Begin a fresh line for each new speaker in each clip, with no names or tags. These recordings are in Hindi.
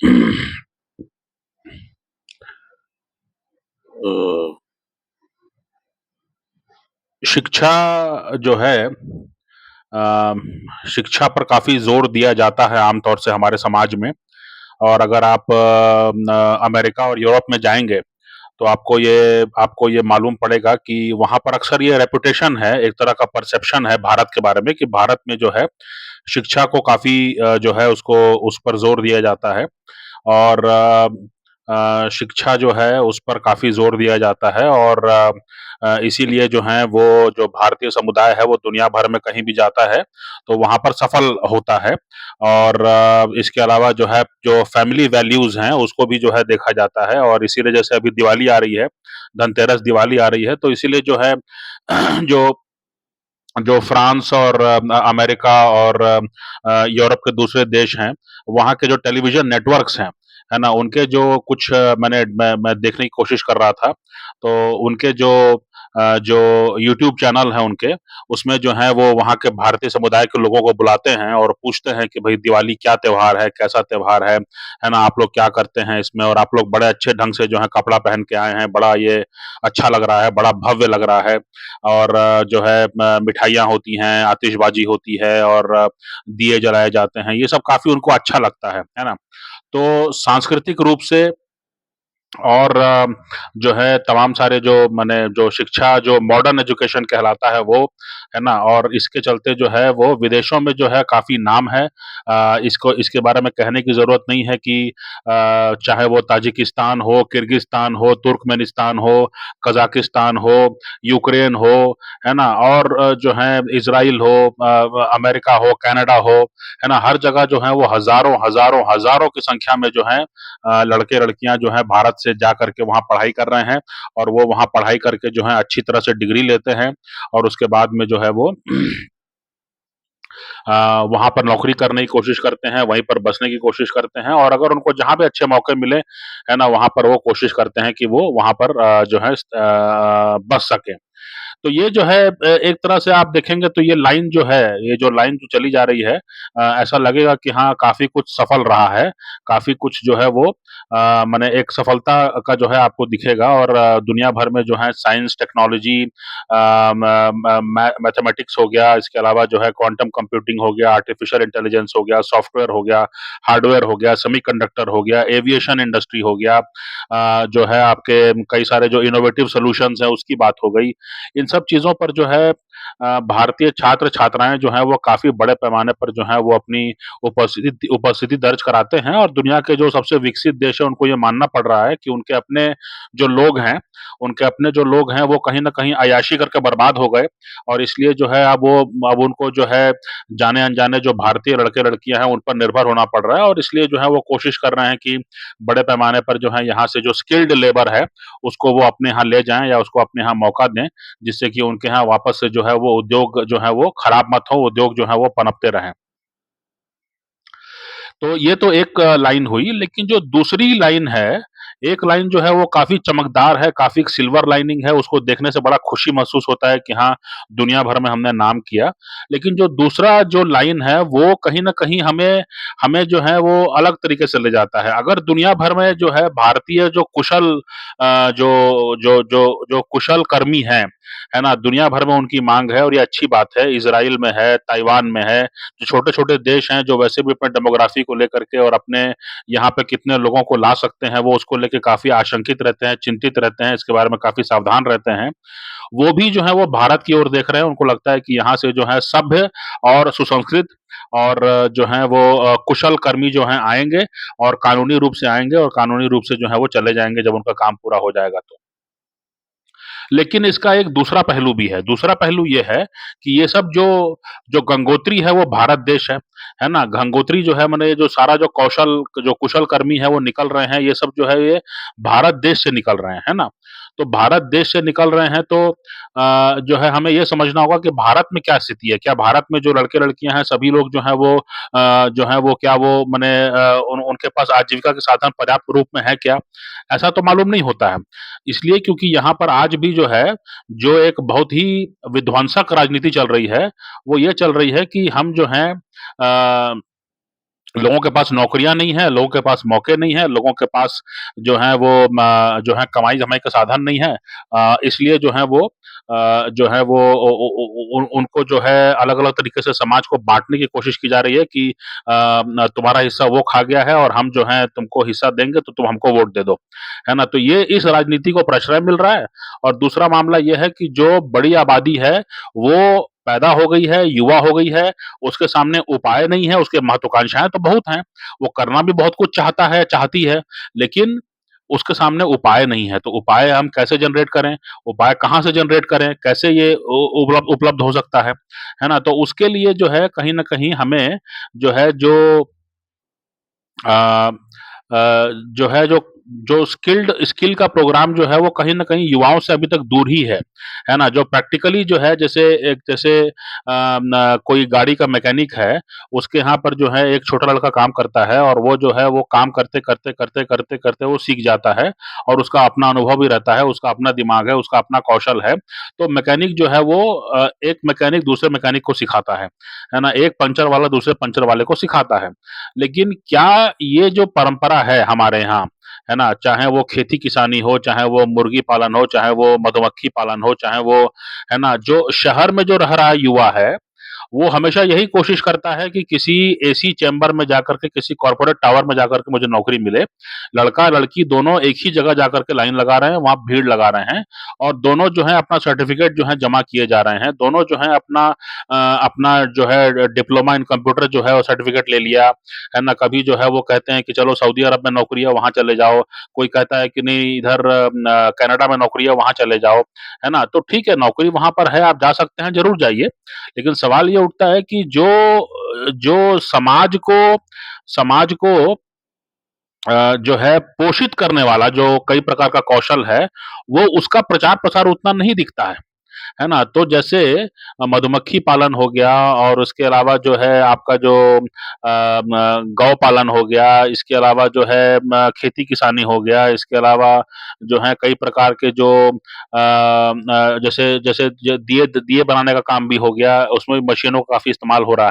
अ, शिक्षा जो है अ, शिक्षा पर काफ़ी ज़ोर दिया जाता है आमतौर से हमारे समाज में। और अगर आप अमेरिका और यूरोप में जाएँगे, तो आपको ये मालूम पड़ेगा कि वहाँ पर अक्सर ये रेपुटेशन है, एक तरह का परसेप्शन है भारत के बारे में कि भारत में जो है, शिक्षा को काफ़ी जो है उसको उस पर ज़ोर दिया जाता है। और शिक्षा जो है उस पर काफ़ी ज़ोर दिया जाता है। और इसीलिए जो है वो जो भारतीय समुदाय है वो दुनिया भर में कहीं भी जाता है, तो वहाँ पर सफल होता है। और इसके अलावा जो है जो फैमिली वैल्यूज़ हैं उसको भी जो है देखा जाता है। और इसीलिए जैसे अभी दिवाली आ रही है, धनतेरस दिवाली आ रही है, तो इसीलिए जो है जो जो फ्रांस और अमेरिका और यूरोप के दूसरे देश हैं, वहाँ के जो टेलीविज़न नेटवर्क्स हैं, है ना? उनके जो कुछ मैं देखने की कोशिश कर रहा था, तो उनके जो यूट्यूब चैनल हैं उनके, उसमें जो है वो वहाँ के भारतीय समुदाय के लोगों को बुलाते हैं और पूछते हैं कि भई दिवाली क्या त्योहार है? कैसा त्योहार है ना? आप लोग क्या करते हैं इसमें? और आप लोग बड़े अच्छे ढंग से जो है कपड़ा पहन के आए हैं, बड़ा ये अच्छा लग रहा है, बड़ा भव्य लग रहा है। और जो है मिठाइयाँ होती हैं, आतिशबाजी होती है और दिए जलाए जाते हैं, ये सब काफ़ी उनको अच्छा लगता है ना? तो सांस्कृतिक रूप से और जो है तमाम सारे जो माने जो शिक्षा जो मॉडर्न एजुकेशन कहलाता है वो, है ना? और इसके चलते जो है वो विदेशों में जो है काफ़ी नाम है। इसको इसके बारे में कहने की ज़रूरत नहीं है कि चाहे वो ताजिकिस्तान हो, किर्गिस्तान हो, तुर्कमेनिस्तान हो, कज़ाकिस्तान हो, यूक्रेन हो, है ना? और जो है इज़राइल हो, अमेरिका हो, कनाडा हो, है ना? हर जगह जो है वो हज़ारों, हज़ारों, हज़ारों की संख्या में जो है लड़के-लड़कियाँ जो हैं भारत से जा कर के वहाँ पढ़ाई कर रहे हैं। और वो वहाँ पढ़ाई करके जो है अच्छी तरह से डिग्री लेते हैं और उसके बाद में जो है वो वहाँ पर नौकरी करने की कोशिश करते हैं, वहीं पर बसने की कोशिश करते हैं। और अगर उनको जहाँ भी अच्छे मौके मिले, है ना? वहाँ पर वो कोशिश करते हैं कि वो वहाँ पर जो है बस सकें। तो ये जो है एक तरह से आप देखेंगे तो ये लाइन जो है, ये जो लाइन जो चली जा रही है, ऐसा लगेगा कि हाँ, काफ़ी कुछ सफल रहा है, काफ़ी कुछ जो है वो माने एक सफलता का जो है आपको दिखेगा। और दुनिया भर में जो है साइंस, टेक्नोलॉजी, म म मै मैथमेटिक्स हो गया, इसके अलावा जो है क्वांटम कंप्यूटिंग हो गया, आर्टिफिशियल इंटेलिजेंस हो गया, सॉफ्टवेयर हो गया, हार्डवेयर हो गया, सेमीकंडक्टर हो गया, एविएशन इंडस्ट्री हो गया, जो है आपके कई सारे जो इनोवेटिव सॉल्यूशंस हैं उसकी बात हो गई। इन सब चीज़ों पर जो है भारतीय छात्र-छात्राएँ जो हैं वो काफ़ी बड़े पैमाने पर जो है वो अपनी उपस्थिति उपस्थिति दर्ज कराते हैं। और दुनिया के जो सबसे विकसित देश हैं उनको ये मानना पड़ रहा है कि उनके अपने जो लोग हैं वो कहीं न कहीं अय्याशी करके बर्बाद हो गए। और इसलिए जो है अब उनको जो है जाने-अनजाने जो भारतीय लड़के-लड़कियाँ हैं उन पर निर्भर होना पड़ रहा है। और इसलिए जो है वो कोशिश कर रहे हैं कि बड़े पैमाने पर जो है यहाँ से जो स्किल्ड लेबर है, उसको वो अपने यहाँ ले जाएँ या उसको अपने यहाँ मौका दें, जिससे कि उनके यहाँ वापस से जो है वो उद्योग जो है वो खराब मत हो, उद्योग जो है वो पनपते रहें। तो ये तो एक लाइन हुई, लेकिन जो दूसरी लाइन है, एक लाइन जो है वो काफ़ी चमकदार है, काफ़ी सिल्वर लाइनिंग है, उसको देखने से बड़ा खुशी महसूस होता है कि हाँ, दुनिया भर में हमने नाम किया। लेकिन जो दूसरा जो लाइन है, वो कहीं न कहीं हमें हमें जो है वो अलग तरीके से ले जाता है। अगर दुनिया भर में जो है भारतीय जो कुशल जो जो जो जो कुशल कर्मी हैं, है ना? दुनिया भर में उनकी माँग है और ये अच्छी बात है, इज़राइल में है, ताइवान में है, जो छोटे-छोटे देश हैं, जो वैसे भी अपने डेमोग्राफी को लेकर के और अपने यहाँ पे कितने लोगों को ला सकते हैं, वो उसको लेके काफ़ी आशंकित रहते हैं, चिंतित रहते हैं, इसके बारे में काफ़ी सावधान रहते हैं। वो भी जो है वो भारत की ओर देख रहे हैं, उनको लगता है कि यहाँ से जो है सभ्य और सुसंस्कृत और जो है वो कुशल कर्मी जो हैं आएँगे और कानूनी रूप से आएँगे और कानूनी रूप से जो है वो चले जाएँगे जब उनका काम पूरा हो जाएगा तो। लेकिन इसका एक दूसरा पहलू भी है। दूसरा पहलू ये है कि ये सब जो जो गंगोत्री है वो भारत देश है ना? गंगोत्री जो है माने जो सारा जो कुशल कर्मी है वो निकल रहे हैं, ये सब जो है ये भारत देश से निकल रहे हैं, है ना? तो भारत देश से निकल रहे हैं तो जो है हमें ये समझना होगा कि भारत में क्या स्थिति है? क्या भारत में जो लड़के-लड़कियाँ हैं सभी लोग जो है वो क्या वो माने उनके पास आजीविका के साधन पर्याप्त रूप में है क्या? ऐसा तो मालूम नहीं होता है। इसलिए क्योंकि यहाँ पर आज भी जो है, जो एक बहुत ही विध्वंसक राजनीति चल रही है, वो ये चल रही है कि हम जो हैं अ लोगों के पास नौकरियाँ नहीं हैं, लोगों के पास मौके नहीं हैं, लोगों के पास जो है वो जो है कमाई-धमाई का साधन नहीं है। इसलिए जो है वो उ उ उ उ उनको जो है अलग-अलग तरीके से समाज को बाँटने की कोशिश की जा रही है कि न तुम्हारा हिस्सा वो खा गया है और हम जो हैं तुमको हिस्सा देंगे तो तुम हमको वोट दे दो। है ना? तो ये इस राजनीति को प्रश्रय मिल रहा है और दूसरा मामला ये है कि जो बड़ी आबादी है, वो पैदा हो गई है, युवा हो गई है, उसके सामने उपाय नहीं है, उसके महत्वाकांक्षाएँ तो बहुत हैं, वो करना भी बहुत कुछ चाहता है, चाहती है, लेकिन उसके सामने उपाय नहीं है, तो उपाय हम कैसे जनरेट करें? उपाय कहाँ से जनरेट करें? कैसे ये उ उपलब्ध उपलब्ध हो सकता है ना? तो उसके लिए जो है कहीं न कहीं हमें जो है जो अ जो है जो स्किल का प्रोग्राम जो है वो कहीं न कहीं युवाओं से अभी तक दूर ही है ना? जो प्रैक्टिकली जो है जैसे न कोई गाड़ी का मैकेनिक है, उसके यहाँ पर जो है एक छोटा लड़का काम करता है और वो जो है वो काम करते वो सीख जाता है और उसका अपना अनुभव भी रहता है, उसका अपना दिमाग है, उसका अपना कौशल है। तो मैकेनिक जो है वो एक मैकेनिक दूसरे मैकेनिक को सिखाता है ना? एक पंचर वाला दूसरे पंचर वाले को सिखाता है। लेकिन क्या ये जो परंपरा है हमारे यहाँ, है ना? चाहे वो खेती-किसानी हो, चाहे वो मुर्गी पालन हो, चाहे वो मधुमक्खी पालन हो, चाहे वो है ना, जो शहर में जो रह रहा युवा है, वो हमेशा यही कोशिश करता है कि किसी एसी चैम्बर में जाकर के, किसी कॉर्पोरेट टावर में जाकर के मुझे नौकरी मिले। लड़का-लड़की दोनों एक ही जगह जाकर के लाइन लगा रहे हैं, वहाँ भीड़ लगा रहे हैं और दोनों जो है अपना सर्टिफ़िकेट जो है जमा किए जा रहे हैं। दोनों जो है अपना जो है डिप्लोमा इन कंप्यूटर जो है वो सर्टिफ़िकेट ले लिया, है ना? कभी जो है वो कहते हैं कि चलो सऊदी अरब में नौकरी है, वहाँ चले जाओ। कोई कहता है कि नहीं इधर कनाडा में नौकरी है, वहाँ चले जाओ, है ना? तो ठीक है, नौकरी वहाँ पर है, आप जा सकते हैं, ज़रूर जाइए। लेकिन सवाल ये उठता है कि जो समाज को जो है पोषित करने वाला जो कई प्रकार का कौशल है, वो उसका प्रचार-प्रसार उतना नहीं दिखता है ना? तो जैसे मधुमक्खी पालन हो गया और उसके अलावा जो है आपका जो गौ पालन हो गया, इसके अलावा जो है खेती-किसानी हो गया, इसके अलावा जो है कई प्रकार के जो जैसे जैसे ज दिए दिए बनाने का काम भी हो गया, उसमें भी मशीनों का काफ़ी इस्तेमाल हो रहा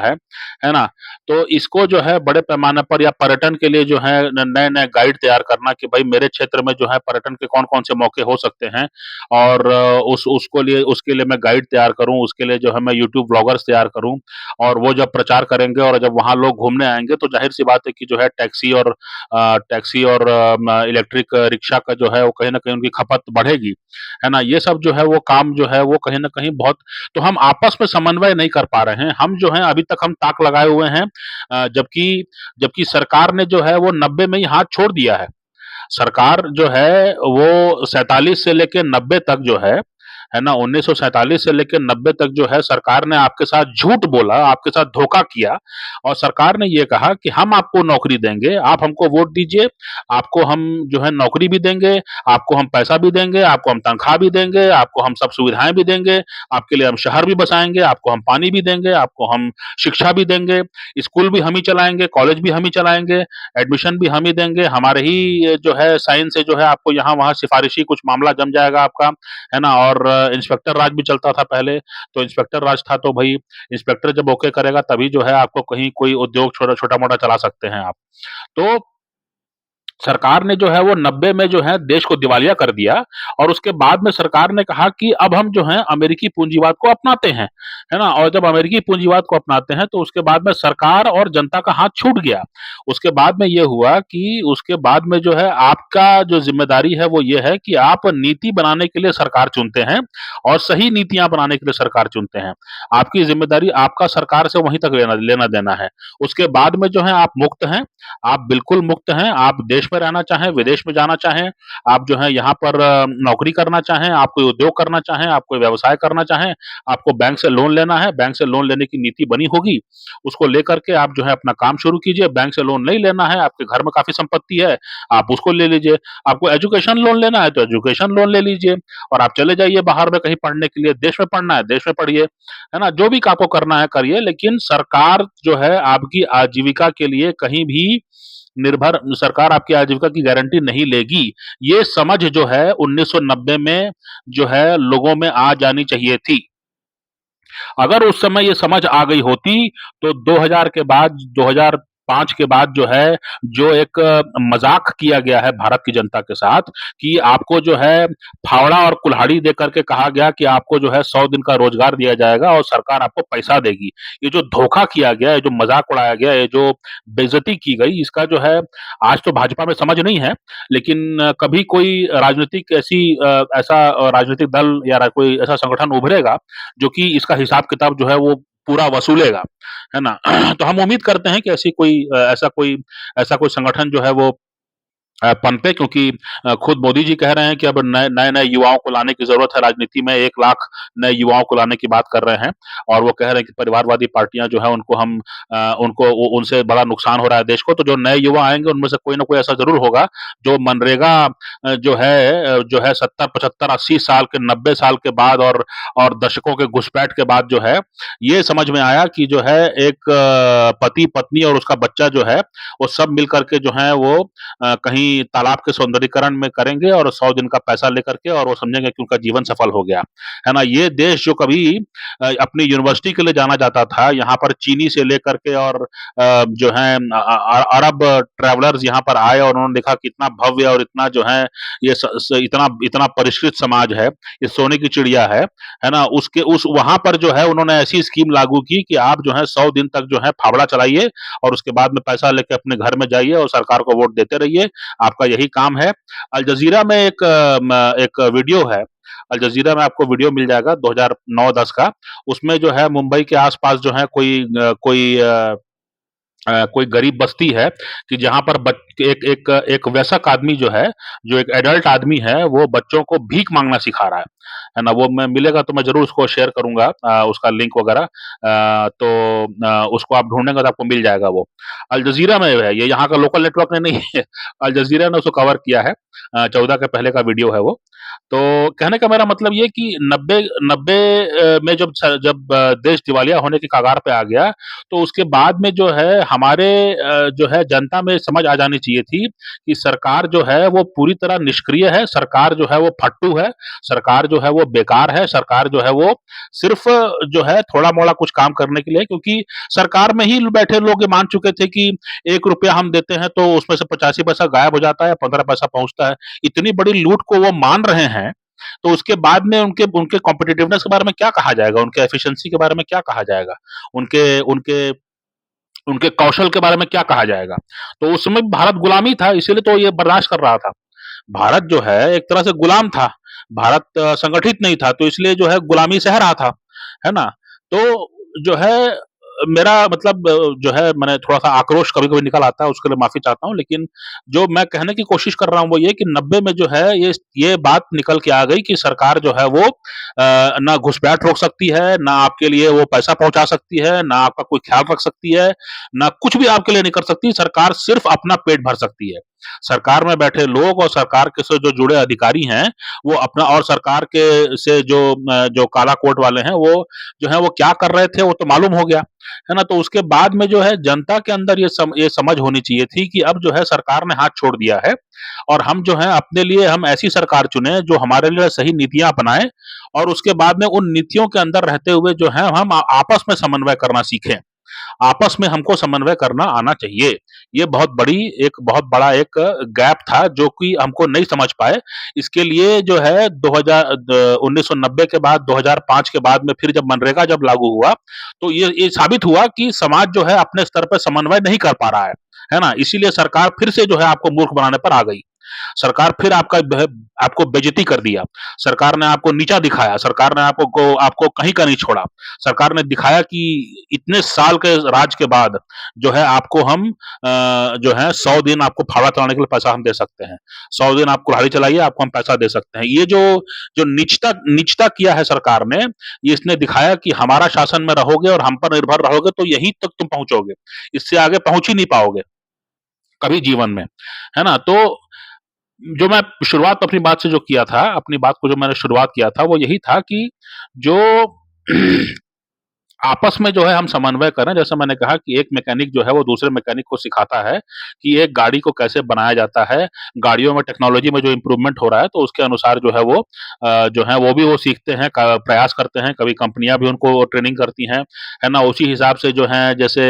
है ना? तो इसको जो है बड़े पैमाने पर या पर्यटन के लिए जो है न नए-नए गाइड तैयार करना कि भई मेरे क्षेत्र में जो है पर्यटन के कौन-कौन से मौके हो सकते हैं और उसके लिए मैं गाइड तैयार करूँ, उसके लिए जो है मैं यूट्यूब व्लॉगर्स तैयार करूँ और वो जब प्रचार करेंगे और जब वहाँ लोग घूमने आएँगे तो ज़ाहिर-सी बात है कि जो है टैक्सी और इलेक्ट्रिक रिक्शा का जो है वो कहीं न कहीं उनकी खपत बढ़ेगी, है ना? ये सब जो है वो काम जो है वो कहीं न कहीं बहुत तो हम आपस में समन्वय नहीं कर पा रहे हैं। हम जो हैं अभी तक हम ताक लगाए हुए हैं जबकि जबकि सरकार ने जो है वो 90 में ही हाथ छोड़ दिया सरकार जो है वो 47 से लेके 90 तक जो है ना 1947 से लेके 90 तक जो है सरकार ने आपके साथ झूठ बोला, आपके साथ धोखा किया और सरकार ने ये कहा कि हम आपको नौकरी देंगे, आप हमको वोट दीजिए, आपको हम जो है नौकरी भी देंगे, आपको हम पैसा भी देंगे, आपको हम तनख्वाह भी देंगे, आपको हम सब सुविधाएँ भी देंगे, आपके लिए हम शहर भी बसाएँगे, आपको हम पानी भी देंगे, आपको हम शिक्षा भी देंगे, स्कूल भी हम ही चलाएँगे, कॉलेज भी हम ही चलाएँगे, एडमिशन भी हम ही देंगे, हमारे ही जो है साइन से जो है आपको यहाँ-वहाँ सिफ़ारिशी कुछ मामला जम जाएगा आपका, है ना? और इंस्पेक्टर राज भी चलता था पहले, तो इंस्पेक्टर राज था तो भई इंस्पेक्टर जब ओके करेगा तभी जो है आपको कहीं कोई उद्योग छोटा-मोटा चला सकते हैं आप। तो सरकार ने जो है वो 90 में जो है देश को दिवालिया कर दिया और उसके बाद में सरकार ने कहा कि अब हम जो है अमेरिकी पूंजीवाद को अपनाते हैं, है ना? और जब अमेरिकी पूंजीवाद को अपनाते हैं तो उसके बाद में सरकार और जनता का हाथ छूट गया। उसके बाद में ये हुआ कि उसके बाद में जो है आपका जो ज़िम्मेदारी है वो ये है कि आप नीति बनाने के लिए सरकार चुनते हैं और सही नीतियाँ बनाने के लिए सरकार चुनते हैं। आपकी ज़िम्मेदारी आपका सरकार से वहीं तक लेना-देना है। उसके बाद में जो है आप मुक्त हैं आप बिल्कुल मुक्त हैं, आप देश में रहना चाहें, विदेश में जाना चाहें, आप जो है यहाँ पर नौकरी करना चाहें, आप कोई उद्योग करना चाहें, आप कोई व्यवसाय करना चाहें, आपको बैंक से लोन लेना है, बैंक से लोन लेने की नीति बनी होगी, उसको लेकर के आप जो है अपना काम शुरू कीजिए, बैंक से लोन नहीं लेना है, आपके घर में काफ़ी संपत्ति है, आप उसको ले लीजिए, आपको एजुकेशन लोन लेना है, तो एजुकेशन लोन ले लीजिए और आप चले जाइए बाहर में कहीं पढ़ने के लिए, देश में पढ़ना है, देश में पढ़िए, है ना? जो भी आपको करना है करिए, लेकिन सरकार जो है आपकी आजीविका के लिए कहीं भी निर्भर सरकार आपकी आजीविका की गारंटी नहीं लेगी। ये समझ जो है 1990 में जो है लोगों में आ जानी चाहिए थी। अगर उस समय ये समझ आ गई होती तो 2000 के बाद 2005 के बाद जो है, जो एक मज़ाक किया गया है भारत की जनता के साथ कि आपको जो है फावड़ा और कुल्हाड़ी दे करके कहा गया कि आपको जो है 100 दिन का रोज़गार दिया जाएगा और सरकार आपको पैसा देगी। ये जो धोखा किया गया, ये जो मज़ाक उड़ाया गया, ये जो बेइज़्ज़ती की गई, इसका जो है आज तो भाजपा में समझ नहीं है, लेकिन कभी कोई राजनीतिक ऐसा राजनीतिक दल या कोई ऐसा संगठन उभरेगा, जो कि इसका हिसाब-किताब जो है वो पूरा वसूलेगा, है ना? तो हम उम्मीद करते हैं कि ऐसा कोई संगठन जो है वो पनपे, क्योंकि खुद मोदी जी कह रहे हैं कि अब नए-नए युवाओं को लाने की ज़रूरत है राजनीति में, 1 लाख नए युवाओं को लाने की बात कर रहे हैं और वो कह रहे हैं कि परिवारवादी पार्टियाँ जो हैं उनको उनसे बड़ा नुकसान हो रहा है देश को, तो जो नए युवा आएँगे उनमें से कोई न कोई ऐसा ज़रूर होगा जो मनरेगा जो है 70, 75, 80 साल के, 90 साल के बाद और दशकों के घुसपैठ के बाद जो है, ये समझ में आया कि जो है एक पति-पत्नी और उसका बच्चा जो है, वो सब मिल कर के जो है वो कहीं तालाब के सौंदर्यीकरण में करेंगे और 100 दिन का पैसा लेकर के और वो समझेंगे कि उनका जीवन सफल हो गया, है ना? ये देश जो कभी अपनी यूनिवर्सिटी के लिए जाना जाता था, यहाँ पर चीनी से लेकर के और जो है अरब ट्रैवलर्स यहाँ पर आए और उन्होंने देखा कि इतना भव्य और इतना जो है ये इतना इतना परिष्कृत समाज है, ये सोने की चिड़िया है ना? उसके उस वहाँ पर जो है उन्होंने ऐसी स्कीम लागू की कि आप जो है 100 दिन तक जो है फावड़ा चलाइए और उसके बाद में पैसा लेके अपने घर में जाइए और सरकार को वोट देते रहिए, आपका यही काम है। अल जज़ीरा में एक वीडियो है, अल जज़ीरा में आपको वीडियो मिल जाएगा 2009-10 का, उसमें जो है मुंबई के आस-पास जो है कोई गरीब बस्ती है कि जहाँ पर एक वयस्क आदमी जो है, जो एक एडल्ट आदमी है, वो बच्चों को भीख माँगना सिखा रहा है ना? वो मैं मिलेगा तो मैं ज़रूर उसको शेयर करूँगा उसका लिंक वगैरह तो उसको आप ढूँढेंगे तो आपको मिल जाएगा वो। अल जज़ीरा में है, ये यहाँ का लोकल नेटवर्क ने नहीं है, अल जज़ीरा ने उसको कवर किया है 14 के पहले का वीडियो है वो। तो कहने का मेरा मतलब ये है कि 90 में जब देश दिवालिया होने की कगार पे आ गया, तो उसके बाद में जो है हमारे जो है जनता में समझ आ जानी चाहिए थी कि सरकार जो है वो पूरी तरह निष्क्रिय है, सरकार जो है वो फट्टू है, सरकार जो है वो बेकार है, सरकार जो है वो सिर्फ़ जो है थोड़ा-मोड़ा कुछ काम करने के लिए, क्योंकि सरकार में ही बैठे लोग ये मान चुके थे कि ₹1 हम देते हैं तो उसमें से 85 पैसा गायब हो जाता है, 15 पैसा पहुँचता है। इतनी बड़ी लूट को वो मान रहे हैं, तो उसके बाद में उनके उनके कॉम्पिटिटिवनेस के बारे में क्या कहा जाएगा? उनके एफिशिएंसी के बारे में क्या कहा जाएगा? उनके उनके उनके कौशल के बारे में क्या कहा जाएगा? तो उस समय भारत गुलामी था, इसीलिए तो ये बर्दाश्त कर रहा था। भारत जो है एक तरह से गुलाम था, भारत संगठित नहीं था, तो इसलिए जो है गुलामी सह रहा था, है ना? तो जो है मेरा मतलब जो है मैंने थोड़ा-सा आक्रोश कभी-कभी निकल आता है, उसके लिए माफ़ी चाहता हूँ, लेकिन जो मैं कहने की कोशिश कर रहा हूँ वो ये कि 90 में जो है ये बात निकल के आ गई कि सरकार जो है वो ना घुसपैठ रोक सकती है, ना आपके लिए वो पैसा पहुँचा सकती है, ना आपका कोई ख़्याल रख सकती है, ना कुछ भी आपके लिए नहीं कर सकती, सरकार सिर्फ़ अपना पेट भर सकती है। सरकार में बैठे लोग और सरकार के से जो जुड़े अधिकारी हैं, वो अपना और सरकार के से जो काला कोट वाले हैं, वो जो है वो क्या कर रहे थे, वो तो मालूम हो गया, है ना? तो उसके बाद में जो है जनता के अंदर ये समझ होनी चाहिए थी कि अब जो है सरकार ने हाथ छोड़ दिया है और हम जो है अपने लिए हम ऐसी सरकार चुनें, जो हमारे लिए सही नीतियाँ अपनाए और उसके बाद में उन नीतियों के अंदर रहते हुए जो है हम आपस में समन्वय करना सीखें। आपस में हमको समन्वय करना आना चाहिए। ये बहुत बड़ा एक गैप था जो कि हमको नहीं समझ पाए। इसके लिए जो है 1990 के बाद 2005 के बाद में फिर जब मनरेगा जब लागू हुआ, तो ये साबित हुआ कि समाज जो है अपने स्तर पे समन्वय नहीं कर पा रहा है ना? इसीलिए सरकार फिर से जो है आपको मूर्ख बनाने पर आ गई। सरकार फिर आपको बेइज्जती कर दिया। सरकार ने आपको नीचा दिखाया, सरकार ने आपको कहीं का नहीं छोड़ा। सरकार ने दिखाया कि इतने साल के राज के बाद जो है आपको हम जो है 100 दिन आपको फावड़ा चलाने के लिए पैसा हम दे सकते हैं। 100 दिन आप कुल्हाड़ी चलाइए, आपको हम पैसा दे सकते हैं। ये जो जो नीचता नीचता किया है सरकार ने, ये इसने दिखाया कि हमारा शासन में रहोगे और हम पर निर्भर रहोगे तो यहीं तक तुम पहुँचोगे। इससे आगे पहुँच ही नहीं पाओगे, कभी जीवन में। है ना? तो जो मैं शुरुआत अपनी बात से जो किया था, अपनी बात को जो मैंने शुरुआत किया था, वो यही था कि जो आपस में जो है हम समन्वय करें। जैसे मैंने कहा कि एक मैकेनिक जो है वो दूसरे मैकेनिक को सिखाता है कि एक गाड़ी को कैसे बनाया जाता है। गाड़ियों में टेक्नोलॉजी में जो इम्प्रूवमेंट हो रहा है तो उसके अनुसार जो है वो जो है वो भी वो सीखते हैं, क प्रयास करते हैं, कभी कंपनियाँ भी उनको ट्रेनिंग करती हैं, है ना? उसी हिसाब से जो है जैसे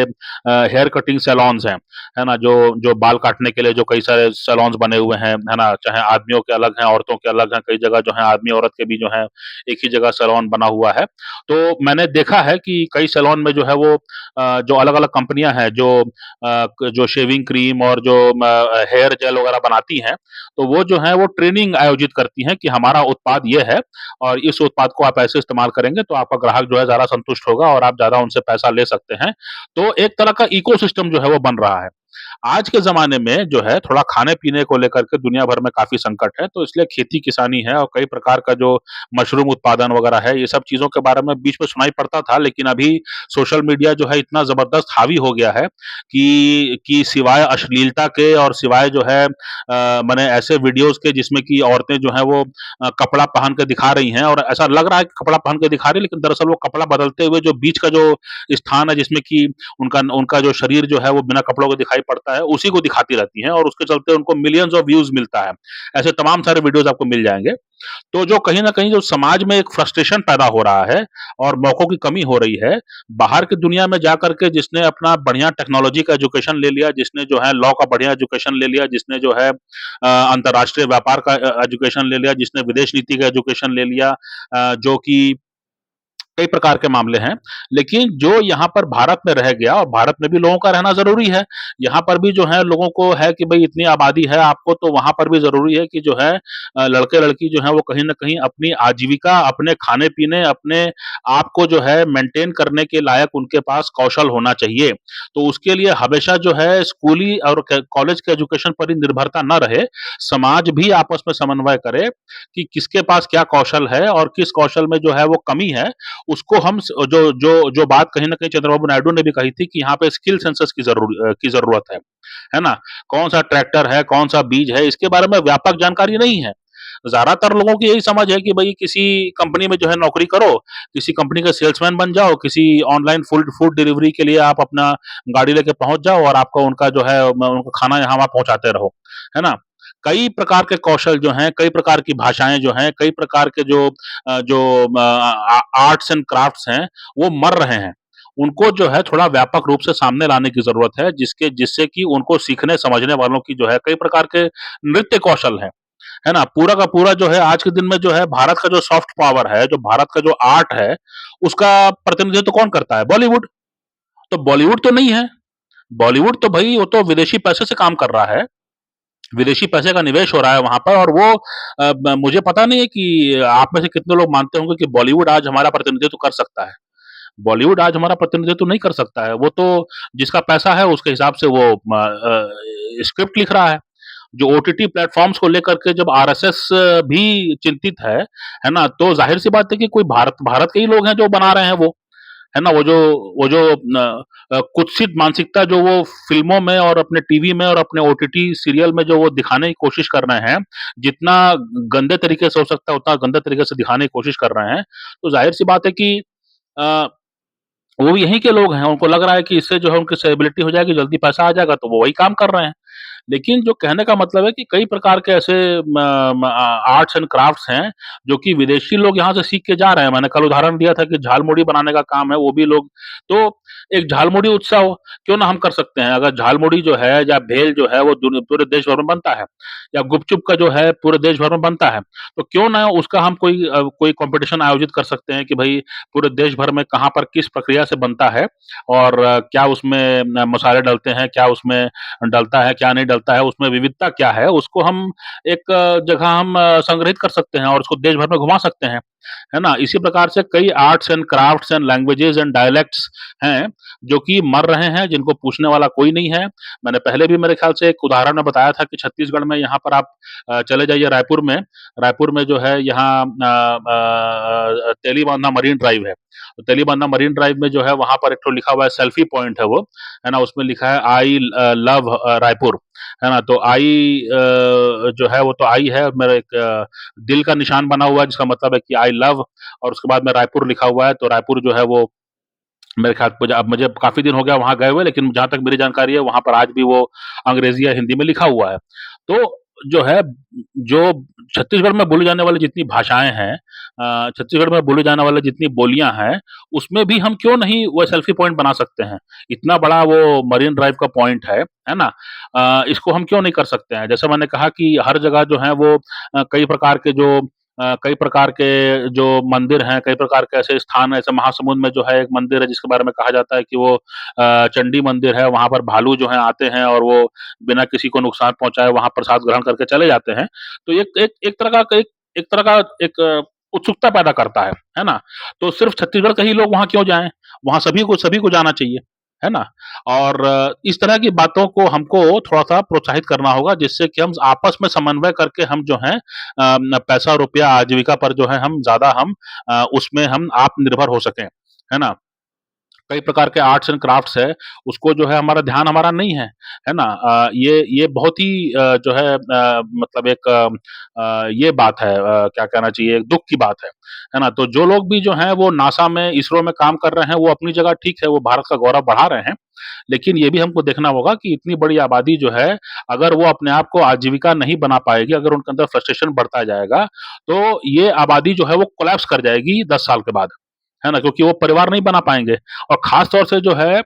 हेयर कटिंग सैलून्स हैं, है ना? जो जो बाल काटने के लिए जो कई सारे सैलून्स बने हुए हैं, है ना? चाहे आदमियों के अलग हैं, औरतों के अलग हैं, कई जगह जो है आदमी-औरत के भी जो है एक ही जगह सैलून बना हुआ है। तो मैंने देखा है कि कई सैलून में जो है वो जो अलग-अलग कंपनियाँ हैं जो जो शेविंग क्रीम और जो हेयर जेल वगैरह बनाती हैं, तो वो जो है वो ट्रेनिंग आयोजित करती हैं कि हमारा उत्पाद ये है और इस उत्पाद को आप ऐसे इस्तेमाल करेंगे तो आपका ग्राहक जो है ज़्यादा संतुष्ट होगा और आप ज़्यादा उनसे पैसा ले सकते हैं। तो एक तरह का इकोसिस्टम जो है वो बन रहा है। आज के ज़माने में जो है थोड़ा खाने-पीने को लेकर के दुनिया भर में काफ़ी संकट है, तो इसलिए खेती-किसानी है और कई प्रकार का जो मशरूम उत्पादन वगैरह है, ये सब चीज़ों के बारे में बीच में सुनाई पड़ता था, लेकिन अभी सोशल मीडिया जो है इतना ज़बरदस्त हावी हो गया है कि सिवाय अश्लीलता के और सिवाय जो है माने ऐसे वीडियोज़ के जिसमें कि औरतें जो हैं वो कपड़ा पहन के दिखा रही हैं और ऐसा लग रहा है कि कपड़ा पहन के दिखा रही है, लेकिन दरअसल वो कपड़ा बदलते हुए जो बीच का जो स्थान है जिसमें कि उनका उनका जो शरीर जो है वो बिना कपड़ों के दिखाई पड़ता है, उसी को दिखाती रहती हैं और उसके चलते उनको मिलियंस ऑफ व्यूज़ मिलता है। ऐसे तमाम सारे वीडियोज़ आपको मिल जाएँगे। तो जो कहीं न कहीं जो समाज में एक फ्रस्ट्रेशन पैदा हो रहा है और मौकों की कमी हो रही है, बाहर की दुनिया में जाकर के जिसने अपना बढ़िया टेक्नोलॉजी का एजुकेशन ले लिया, जिसने जो है लॉ का बढ़िया एजुकेशन ले लिया, जिसने जो है अंतर्राष्ट्रीय व्यापार का एजुकेशन ले लिया, जिसने विदेश नीति का एजुकेशन ले लिया जो कि कई प्रकार के मामले हैं, लेकिन जो यहाँ पर भारत में रह गया और भारत में भी लोगों का रहना ज़रूरी है। यहाँ पर भी जो है लोगों को है कि भई इतनी आबादी है आपको तो वहाँ पर भी ज़रूरी है कि जो है लड़के-लड़की जो हैं वो कहीं न कहीं अपनी आजीविका, अपने खाने-पीने, अपने आप को जो है मेंटेन करने के लायक उनके पास कौशल होना चाहिए। तो उसके लिए हमेशा जो है स्कूली और क कॉलेज के एजुकेशन पर ही निर्भरता ना रहे, समाज भी आपस में समन्वय करे कि किसके पास क्या कौशल है और किस कौशल में जो है वो कमी है, उसको हम जो बात कहीं न कहीं चंद्रबाबू नायडू ने भी कही थी कि यहाँ पे स्किल सेंसस की ज़रूरत है ना? कौन-सा ट्रैक्टर है, कौन-सा बीज है, इसके बारे में व्यापक जानकारी नहीं है। ज़्यादातर लोगों की यही समझ है कि भई किसी कंपनी में जो है नौकरी करो, किसी कंपनी का सेल्समैन बन जाओ, किसी ऑनलाइन फूड फूड डिलीवरी के लिए आप अपना गाड़ी लेके पहुँच जाओ और आपको उनका जो है उनका खाना यहाँ वहाँ पहुँचाते रहो, है ना? कई प्रकार के कौशल जो हैं, कई प्रकार की भाषाएँ जो हैं, कई प्रकार के जो आर्ट्स एंड क्राफ्ट्स हैं, वो मर रहे हैं। उनको जो है थोड़ा व्यापक रूप से सामने लाने की ज़रूरत है, जिससे कि उनको सीखने समझने वालों की जो है कई प्रकार के नृत्य कौशल हैं, है ना? पूरा का पूरा जो है आज के दिन में जो है भारत का जो सॉफ्ट पावर है, जो भारत का जो आर्ट है, उसका प्रतिनिधित्व कौन करता है? बॉलीवुड। तो बॉलीवुड तो नहीं है। बॉलीवुड तो भई वो तो विदेशी पैसे से काम कर रहा है। विदेशी पैसे का निवेश हो रहा है वहाँ पर और वो मुझे पता नहीं है कि आप में से कितने लोग मानते होंगे कि बॉलीवुड आज हमारा प्रतिनिधित्व कर सकता है। बॉलीवुड आज हमारा प्रतिनिधित्व नहीं कर सकता है। वो तो जिसका पैसा है उसके हिसाब से वो स्क्रिप्ट लिख रहा है। जो ओटीटी प्लेटफ़ॉर्म्स को लेकर के जब आरएसएस भी चिंतित है ना? तो ज़ाहिर-सी बात है कि कोई भारत भारत के ही लोग हैं जो बना रहे हैं वो। है ना? वो जो कुत्सित मानसिकता जो वो फ़िल्मों में और अपने टीवी में और अपने ओटीटी सीरियल में जो वो दिखाने की कोशिश कर रहे हैं, जितना गंदे तरीके से हो सकता है उतना गंदे तरीके से दिखाने की कोशिश कर रहे हैं। तो ज़ाहिर-सी बात है कि अ, वो भी यहीं के लोग हैं, उनको लग रहा है कि इससे जो है उनकी सेलेब्रिटी हो जाएगी, जल्दी पैसा आ जाएगा, तो वो वही काम कर रहे हैं। लेकिन जो कहने का मतलब है कि कई प्रकार के ऐसे आर्ट्स एंड क्राफ्ट्स हैं, जो कि विदेशी लोग यहाँ से सीख के जा रहे हैं। मैंने कल उदाहरण दिया था कि झालमुड़ी बनाने का काम है, वो भी लोग तो एक झालमुड़ी उत्सव क्यों ना हम कर सकते हैं। अगर झालमुड़ी जो है या भेल जो है वो पूरे देश भर में बनता है या गुपचुप का जो है पूरे देश भर में बनता है, तो क्यों ना उसका हम कोई कॉम्पिटिशन आयोजित कर सकते हैं कि भई पूरे देश भर में कहाँ पर किस प्रक्रिया से बनता है और क्या उसमें मसाले डलते हैं, क्या उसमें डलता है, क्या नहीं डलता है, उसमें विविधता क्या है, उसको हम एक जगह हम संग्रहित कर सकते हैं और उसको देश भर में घुमा सकते हैं, है ना? इसी प्रकार से कई arts and crafts and languages and dialects हैं, जो कि मर रहे हैं, जिनको पूछने वाला कोई नहीं है। मैंने पहले भी मेरे ख्याल से एक उदाहरण में बताया था कि छत्तीसगढ़ में यहाँ पर आप चले जाइए रायपुर में जो है यहाँ तेलीबांधा मरीन ड्राइव है। तो तेलीबांधा मरीन ड्राइव में जो है वहाँ पर एक ठो लिखा हुआ है सेल्फी पॉइंट है वो, है ना? उसमें लिखा है आई लव रायपुर, है ना? तो जो है वो तो आई है मेरा एक दिल का निशान बना हुआ है जिसका मतलब है कि आई लव और उसके बाद में रायपुर लिखा हुआ है, तो रायपुर जो है वो मेरे ख्याल मुझे अब मुझे काफ़ी दिन हो गया वहाँ गए हुए, लेकिन जहाँ तक मेरी जानकारी है वहाँ पर आज भी वो अंग्रेज़ी या हिंदी में लिखा हुआ है। तो जो है, जो छत्तीसगढ़ में बोली जाने वाली जितनी भाषाएँ हैं, छत्तीसगढ़ में बोली जाने वाली जितनी बोलियाँ हैं, उसमें भी हम क्यों नहीं वो सेल्फ़ी पॉइंट बना सकते हैं? इतना बड़ा वो मरीन ड्राइव का पॉइंट है ना? इसको हम क्यों नहीं कर सकते हैं? जैसे मैंने कहा कि हर जगह जो है वो कई प्रकार के जो मंदिर हैं, कई प्रकार के ऐसे स्थान हैं, जैसे महासमुंद में जो है एक मंदिर है जिसके बारे में कहा जाता है कि वो चंडी मंदिर है, वहाँ पर भालू जो हैं आते हैं और वो बिना किसी को नुकसान पहुँचाए वहाँ प्रसाद ग्रहण करके चले जाते हैं। तो एक एक एक तरह का एक उत्सुकता पैदा करता है ना? तो सिर्फ़ छत्तीसगढ़ के ही लोग वहाँ क्यों जाएँ? वहाँ सभी को जाना चाहिए, है ना? और इस तरह की बातों को हमको थोड़ा-सा प्रोत्साहित करना होगा जिससे कि हम आपस में समन्वय करके हम जो हैं पैसा, रुपया, आजीविका पर जो है उसमें हम आत्मनिर्भर हो सकें, है ना? कई प्रकार के आर्ट्स एंड क्राफ्ट्स है, उसको जो है हमारा ध्यान हमारा नहीं है ना? ये बहुत ही जो है मतलब एक ये बात है, क्या कहना चाहिए, एक दुःख की बात है ना? तो जो लोग भी जो हैं वो नासा में, इसरो में काम कर रहे हैं, वो अपनी जगह ठीक है, वो भारत का गौरव बढ़ा रहे हैं। लेकिन ये भी हमको देखना होगा कि इतनी बड़ी आबादी जो है, अगर वो अपने आप को आजीविका नहीं बना पाएगी, अगर उनके अंदर फ्रस्ट्रेशन बढ़ता जाएगा, तो ये आबादी जो है वो कोलैप्स कर जाएगी 10 साल के बाद, है ना? क्योंकि वो परिवार नहीं बना पाएँगे और ख़ास तौर से जो है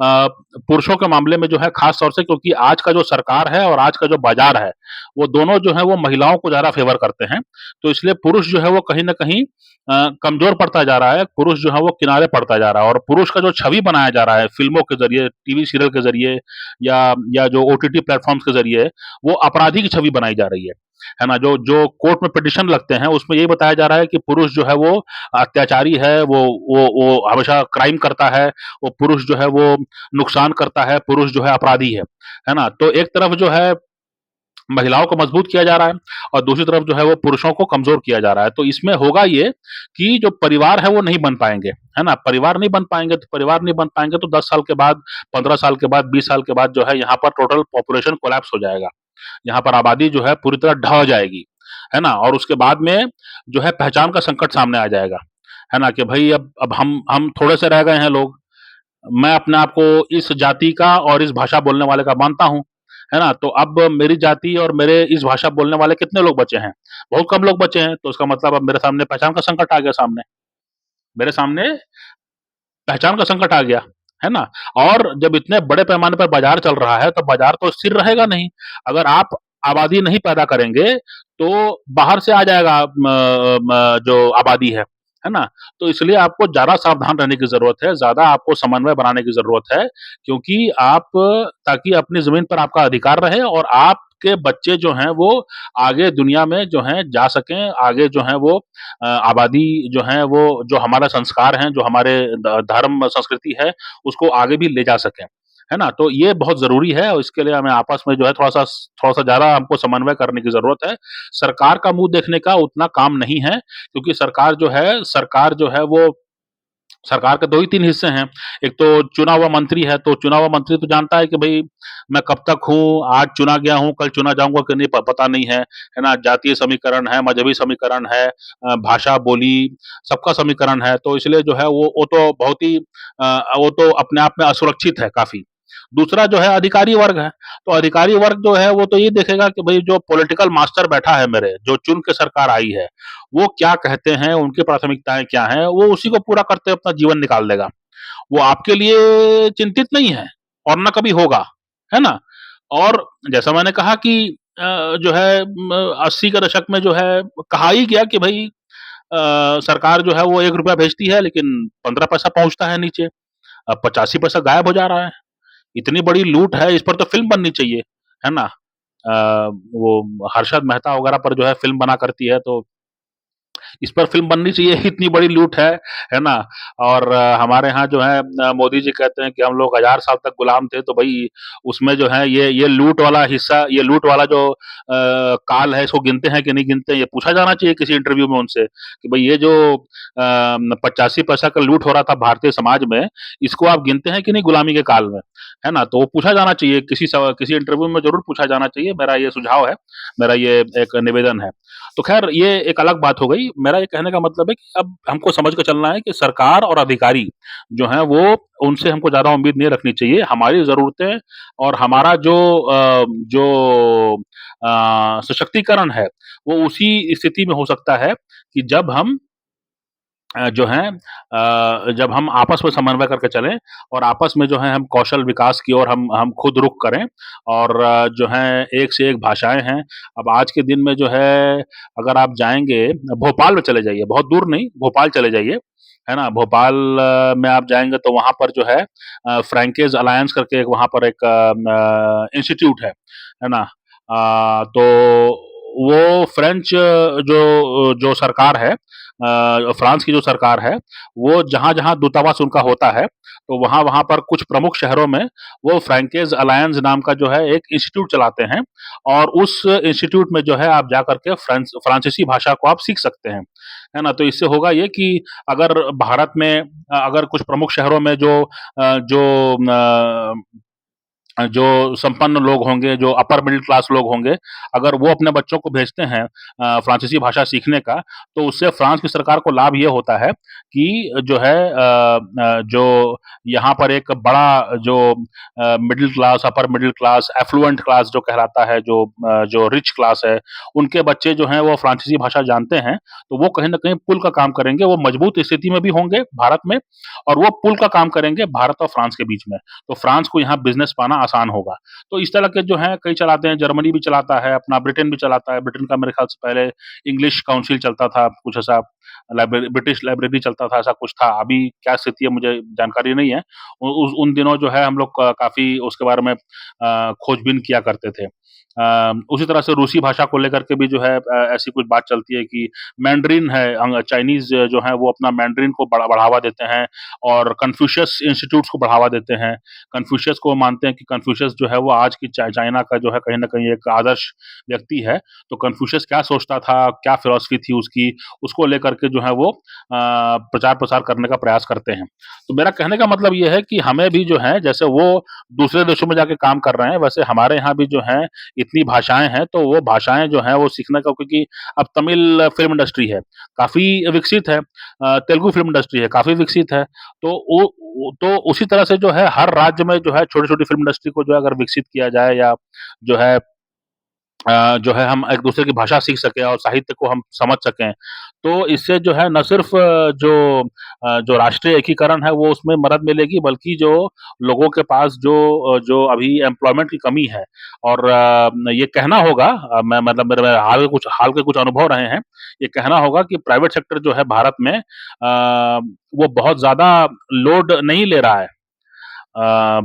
पुरुषों के मामले में जो है ख़ास तौर से, क्योंकि आज का जो सरकार है और आज का जो बाज़ार है, वो दोनों जो है वो महिलाओं को ज़्यादा फ़ेवर करते हैं। तो इसलिए पुरुष जो है वो कहीं न कहीं कमज़ोर पड़ता जा रहा है, पुरुष जो है वो किनारे पड़ता जा रहा है और पुरुष का जो छवि बनाया जा रहा है फ़िल्मों के ज़रिए, टीवी सीरियल के ज़रिए या जो ओटीटी प्लेटफ़ॉर्म्स के ज़रिए, वो अपराधी की छवि बनाई जा रही है ना? जो जो कोर्ट में पिटीशन लगते हैं, उसमें यही बताया जा रहा है कि पुरुष जो है वो अत्याचारी है, वो हमेशा क्राइम करता है, वो पुरुष जो है वो नुकसान करता है, पुरुष जो है अपराधी है ना? तो एक तरफ जो है महिलाओं को मजबूत किया जा रहा है और दूसरी तरफ जो है वो पुरुषों को कमज़ोर किया जा रहा है। तो इसमें होगा ये कि जो परिवार है वो नहीं बन पाएँगे, है ना? परिवार नहीं बन पाएँगे तो 10 साल के बाद, 15 साल के बाद, 20 साल के बाद जो है यहाँ पर टोटल पॉपुलेशन कोलैप्स हो जाएगा। यहाँ पर आबादी जो है पूरी तरह ढह जाएगी, है ना? और उसके बाद में जो है पहचान का संकट सामने आ जाएगा, है ना? कि भई अब हम थोड़े से रह गए हैं लोग। मैं अपने आप को इस जाति का और इस भाषा बोलने वाले का मानता हूँ, है ना? तो अब मेरी जाति और मेरे इस भाषा बोलने वाले कितने लोग बचे हैं? बहुत कम लोग बचे हैं, तो इसका मतलब अब मेरे सामने पहचान का संकट आ गया सामने। मेरे सामने पहचान का संकट आ गया, है ना? और जब इतने बड़े पैमाने पर बाज़ार चल रहा है, तो बाज़ार तो स्थिर रहेगा नहीं। अगर आप आबादी नहीं पैदा करेंगे, तो बाहर से आ जाएगा जो आबादी है ना? तो इसलिए आपको ज़्यादा सावधान रहने की ज़रूरत है, ज़्यादा आपको समन्वय बनाने की ज़रूरत है, क्योंकि ताकि अपनी ज़मीन पर आपका अधिकार रहे और आपके बच्चे जो हैं, वो आगे दुनिया में जो हैं जा सकें, आगे जो हैं वो आबादी जो है वो जो हमारा संस्कार हैं, जो हमारे धर्म संस्कृति है, उसको आगे भी ले जा सकें, है ना? तो ये बहुत ज़रूरी है और इसके लिए हमें आपस में जो है थोड़ा-सा ज़्यादा हमको समन्वय करने की ज़रूरत है। सरकार का मुँह देखने का उतना काम नहीं है, क्योंकि सरकार जो है वो सरकार के 2 ही 3 हिस्से हैं। एक तो चुना हुआ मंत्री है, तो चुना हुआ मंत्री तो जानता है कि भई मैं कब तक हूँ, आज चुना गया हूँ, कल चुना जाऊँगा कि नहीं पता नहीं है ना? जातीय समीकरण है, मज़हबी समीकरण है, भाषा, बोली सबका समीकरण है, तो इसलिए जो है वो तो बहुत ही वो तो अपने आप में असुरक्षित है काफ़ी। दूसरा जो है अधिकारी वर्ग है, तो अधिकारी वर्ग जो है वो तो ये देखेगा कि भई जो पॉलिटिकल मास्टर बैठा है मेरे, जो चुन के सरकार आई है, वो क्या कहते हैं, उनकी प्राथमिकताएँ क्या हैं, वो उसी को पूरा करते अपना जीवन निकाल देगा। वो आपके लिए चिंतित नहीं है और ना कभी होगा, है ना? और जैसा मैंने कहा कि जो है 80 के दशक में जो है कहा ही गया कि भई सरकार जो है वो ₹1 भेजती है लेकिन 15 पैसा पहुँचता है नीचे। अब 85 पैसा गायब हो जा रहा है। इतनी बड़ी लूट है, इस पर तो फ़िल्म बननी चाहिए, है ना? वो हर्षद मेहता वगैरह पर जो है फ़िल्म बना करती है, तो इस पर फ़िल्म बननी चाहिए, इतनी बड़ी लूट है ना? और हमारे यहाँ जो है मोदी जी कहते हैं कि हम लोग 1000 साल तक गुलाम थे, तो भई उसमें जो है ये लूट वाला हिस्सा, ये लूट वाला जो काल है, इसको गिनते हैं कि नहीं गिनते हैं? ये पूछा जाना चाहिए किसी इंटरव्यू में उनसे कि भई ये जो 85 पैसा का लूट हो रहा था भारतीय समाज में, इसको आप गिनते हैं कि नहीं गुलामी के काल में? है ना? तो वो पूछा जाना चाहिए, किसी इंटरव्यू में ज़रूर पूछा जाना चाहिए, मेरा ये सुझाव है, मेरा ये एक निवेदन है। तो ख़ैर ये एक अलग बात हो गई। मेरा ये कहने का मतलब है कि अब हमको समझ के चलना है कि सरकार और अधिकारी जो हैं वो उनसे हमको ज़्यादा उम्मीद नहीं रखनी चाहिए। हमारी ज़रूरतें और हमारा जो सशक्तिकरण है, वो उसी स्थिति में हो सकता है कि जब हम जो हैं जब हम आपस में समन्वय करके चलें और आपस में जो है हम कौशल विकास की ओर हम खुद रुख करें और जो है एक से एक भाषाएँ हैं। अब आज के दिन में जो है अगर आप जाएँगे भोपाल में चले जाइए, बहुत दूर नहीं, भोपाल चले जाइए, है ना? भोपाल में आप जाएँगे तो वहाँ पर जो है फ्रैंकेज अलायंस करके एक वहाँ पर एक इंस्टीट्यूट है ना? तो वो फ्रेंच जो जो सरकार है फ्रांस की जो सरकार है, वो जहाँ-जहाँ दूतावास उनका होता है, तो वहाँ-वहाँ पर कुछ प्रमुख शहरों में वो फ्रैंकेज अलायंस नाम का जो है एक इंस्टीट्यूट चलाते हैं और उस इंस्टीट्यूट में जो है आप जाकर के फ्रांसीसी भाषा को आप सीख सकते हैं, है ना? तो इससे होगा ये कि अगर भारत में अगर कुछ प्रमुख शहरों में जो संपन्न लोग होंगे, जो अपर मिडल क्लास लोग होंगे, अगर वो अपने बच्चों को भेजते हैं फ्रांसीसी भाषा सीखने का, तो उससे फ्रांस की सरकार को लाभ ये होता है कि जो है जो यहाँ पर एक बड़ा जो middle class, upper middle class, affluent class जो कहलाता है, जो रिच क्लास है, उनके बच्चे जो हैं वो फ्रांसीसी भाषा जानते हैं, तो वो कहीं न कहीं पुल का काम करेंगे, वो मजबूत स्थिति में भी होंगे भारत में और वो पुल का काम करेंगे भारत और फ्रांस के बीच में। तो फ्रांस को यहाँ बिज़नेस पाना आसान होगा। तो इस तरह के जो हैं कई चलाते हैं, जर्मनी भी चलाता है, अपना ब्रिटेन भी चलाता है। ब्रिटेन का मेरे ख़्याल से पहले इंग्लिश काउंसिल चलता था, कुछ ऐसा ब्रिटिश लाइब्रेरी चलता था, ऐसा कुछ था। अभी क्या स्थिति है मुझे जानकारी नहीं है। उ उस उन दिनों जो है हम लोग क काफ़ी उसके बारे में खोजबीन किया करते थे। उसी तरह से रूसी भाषा को लेकर के भी जो है ऐसी कुछ बात चलती है कि मैंडरिन है चाइनीज़ जो है वो अपना मैंडरिन को बढ़ावा देते हैं और कन्फ्यूशियस इंस्टीट्यूट्स को बढ़ावा देते हैं। कन्फ्यूशियस को मानते हैं कि कन्फ्यूशियस जो है वो आज की चाइना का जो है कहीं न कहीं एक आदर्श व्यक्ति है। तो कन्फ्यूशियस क्या सोचता था, क्या फ़िलॉसफ़ी थी उसकी, उसको लेकर के जो है वो प्रचार-प्रसार करने का प्रयास करते हैं। तो मेरा कहने का मतलब ये है कि हमें भी जो है जैसे वो दूसरे देशों में जाके काम कर रहे हैं, वैसे हमारे यहाँ भी जो है इतनी भाषाएँ हैं, तो वो भाषाएँ जो हैं वो सीखने का क्योंकि अब तमिल फ़िल्म इंडस्ट्री है, काफ़ी विकसित है। तेलुगु फ़िल्म इंडस्ट्री है, काफ़ी विकसित है। तो तो उसी तरह से जो है हर राज्य में जो है छोटी-छोटी फ़िल्म इंडस्ट्री को जो है अगर विकसित किया जाए या जो है जो है हम एक-दूसरे की भाषा सीख सकें और साहित्य को हम समझ सकें, तो इससे जो है न सिर्फ़ जो राष्ट्रीय एकीकरण है वो उसमें मदद मिलेगी बल्कि जो लोगों के पास जो अभी एम्प्लॉयमेंट की कमी है और ये कहना होगा मैं मतलब मेरे हाल के कुछ अनुभव रहे हैं, ये कहना होगा कि प्राइवेट सेक्टर जो है भारत में वो बहुत ज़्यादा लोड नहीं ले रहा है।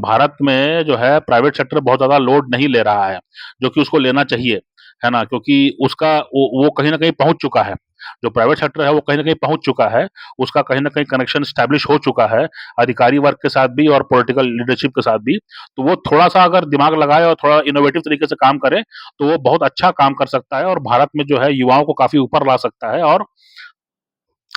भारत में जो है प्राइवेट सेक्टर बहुत ज़्यादा लोड नहीं ले रहा है, जो कि उसको लेना चाहिए, है ना? क्योंकि उसका वो कहीं न कहीं पहुँच चुका है। जो प्राइवेट सेक्टर है वो कहीं न कहीं पहुँच चुका है, उसका कहीं न कहीं कनेक्शन एस्टेब्लिश हो चुका है, अधिकारी वर्ग के साथ भी और पॉलिटिकल लीडरशिप के साथ भी। तो वो थोड़ा-सा अगर दिमाग लगाए और थोड़ा इनोवेटिव तरीके से काम करे, तो वो बहुत अच्छा काम कर सकता है और भारत में जो है युवाओं को काफ़ी ऊपर ला सकता है और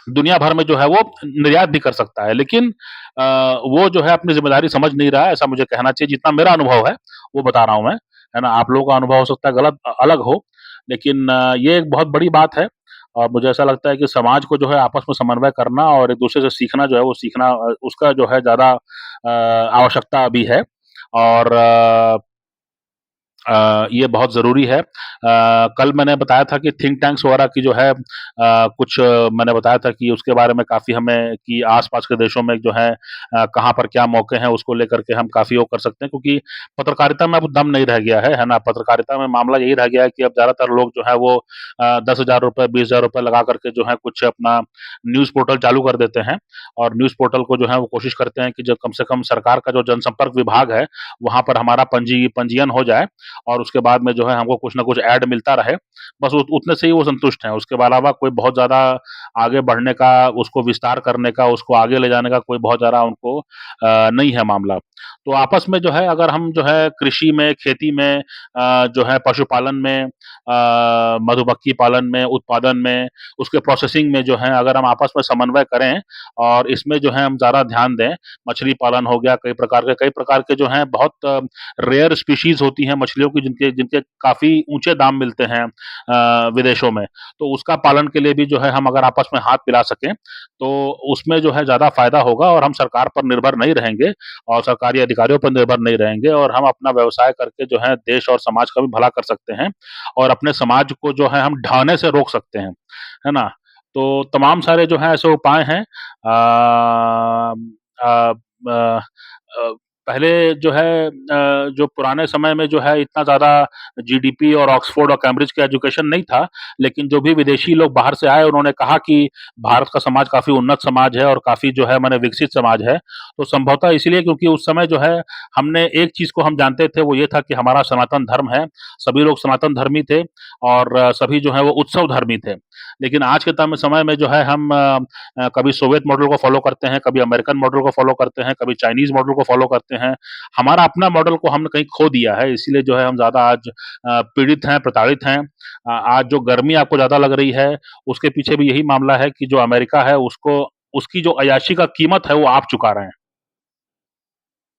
दुनिया भर में जो है वो निर्यात भी कर सकता है। लेकिन वो जो है अपनी ज़िम्मेदारी समझ नहीं रहा है, ऐसा मुझे कहना चाहिए। जितना मेरा अनुभव है, वो बता रहा हूँ मैं, है ना? आप लोगों का अनुभव हो सकता है अलग हो, लेकिन ये एक बहुत बड़ी बात है और मुझे ऐसा लगता है कि समाज को जो है आपस में समन्वय करना और एक-दूसरे से सीखना जो है वो सीखना उसका जो है ज़्यादा आवश्यकता अभी है और ये बहुत ज़रूरी है। कल मैंने बताया था कि थिंक टैंक्स वगैरह की जो है कुछ मैंने बताया था कि उसके बारे में काफ़ी हमें कि आस-पास के देशों में जो है कहाँ पर क्या मौके हैं उसको लेकर के हम काफ़ी वो कर सकते हैं क्योंकि पत्रकारिता में अब दम नहीं रह गया है ना? पत्रकारिता में मामला यही रह गया है कि अब ज़्यादातर लोग जो है वो ₹10,000 ₹20,000 लगा कर के जो है कुछ अपना न्यूज़ पोर्टल चालू कर देते हैं और न्यूज़ पोर्टल को जो है वो कोशिश करते हैं कि जो कम से कम सरकार का जो जनसंपर्क विभाग है, वहाँ पर हमारा पंजीयन हो जाए और उसके बाद में जो है हमको कुछ ना कुछ ऐड मिलता रहे, बस उत उतने से ही वो संतुष्ट हैं। उसके अलावा कोई बहुत ज़्यादा आगे बढ़ने का, उसको विस्तार करने का, उसको आगे ले जाने का कोई बहुत ज़्यादा उनको नहीं है मामला। तो आपस में जो है अगर हम जो है कृषि में, खेती में जो है पशुपालन में मधुमक्खी पालन में, उत्पादन में, उसके प्रोसेसिंग में जो है अगर हम आपस में समन्वय करें और इसमें जो है हम ज़्यादा ध्यान दें, मछली पालन हो गया, कई प्रकार के जो हैं बहुत रेयर स्पीशीज़ होती हैं मछलियों मछलियों की जिनके जिनके काफ़ी ऊँचे दाम मिलते हैं विदेशों में, तो उसका पालन के लिए भी जो है हम अगर आपस में हाथ मिला सकें, तो उसमें जो है ज़्यादा फ़ायदा होगा और हम सरकार पर निर्भर नहीं रहेंगे और सरकारी अधिकारियों पर निर्भर नहीं रहेंगे और हम अपना व्यवसाय करके जो है देश और समाज का भी भला कर सकते हैं और अपने समाज को जो है हम ढहने से रोक सकते हैं, है ना? तो तमाम सारे जो हैं ऐसे उपाय हैं अ, ब पहले जो है जो पुराने समय में जो है इतना ज़्यादा जीडीपी और ऑक्सफोर्ड और कैम्ब्रिज का एजुकेशन नहीं था, लेकिन जो भी विदेशी लोग बाहर से आए उन्होंने कहा कि भारत का समाज काफ़ी उन्नत समाज है और काफ़ी जो है माने विकसित समाज है। तो संभवतः इसीलिए क्योंकि उस समय जो है हमने एक चीज़ को हम जानते थे वो ये था कि हमारा सनातन धर्म है, सभी लोग सनातन धर्मी थे और सभी जो है वो उत्सव धर्मी थे। लेकिन आज के समय में जो है हम कभी सोवियत मॉडल को फ़ॉलो करते हैं, कभी अमेरिकन मॉडल को फ़ॉलो करते हैं, कभी चाइनीज़ मॉडल को फ़ॉलो करते हैं। हमारा अपना मॉडल को हमने कहीं खो दिया है, इसीलिए जो है हम ज़्यादा आज पीड़ित हैं, प्रताड़ित हैं। आज जो गर्मी आपको ज़्यादा लग रही है, उसके पीछे भी यही मामला है कि जो अमेरिका है उसको उसकी जो अय्याशी का कीमत है वो आप चुका रहे हैं।